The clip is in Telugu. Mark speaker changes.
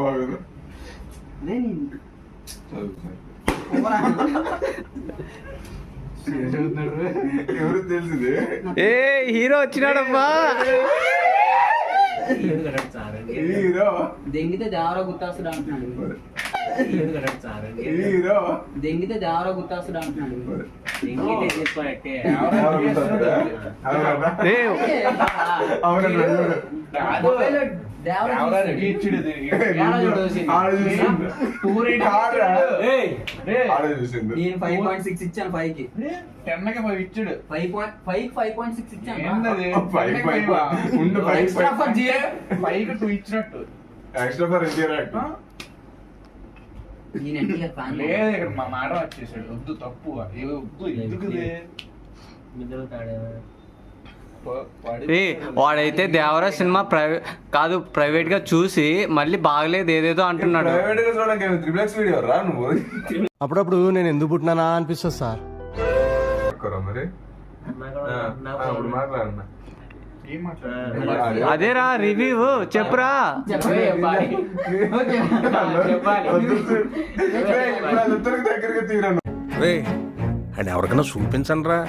Speaker 1: బాగుంది. ఎవరు తెలిసింది?
Speaker 2: ఏ హీరో వచ్చినాడమ్మా.
Speaker 1: హీరో
Speaker 3: దెంగితే దేవరా గుర్తాస్తుడు అంటున్నాడు.
Speaker 1: హీరో
Speaker 3: దెంగితే దేవరా గుర్తాస్తుడు అంటున్నాడు. నేను 5.6 ఇచ్చాను 5 కి.
Speaker 4: 10 కి 5 ఇచ్చాడు.
Speaker 3: 5.6 ఇచ్చాను.
Speaker 4: ఎక్స్ట్రా ఫర్ 2 ఇచ్చినట్టు.
Speaker 1: Extra for interact.
Speaker 3: నేను ఎన్టీఆర్ ఫ్యాన్.
Speaker 4: లేదు ఇక్కడ మా మేడం వచ్చేసాడు. వద్దు తప్పు వద్దు ఎందుకుదే.
Speaker 2: ఏ వాడైతే దేవరా సినిమా ప్రైవేట్ గా చూసి మళ్ళీ బాగలేదు ఏదేదో అంటున్నాడు.
Speaker 5: అప్పుడప్పుడు నేను ఎందుకు పుట్టినానా అనిపిస్తుంది సార్.
Speaker 1: మరి మాట్లాడన్నా
Speaker 4: ఏం మాట్లాడు.
Speaker 2: అదేరా రివ్యూ చెప్పురా.
Speaker 1: దగ్గరగా తీరాను.
Speaker 5: రే అండ్ ఎవరికైనా చూపించండి రా.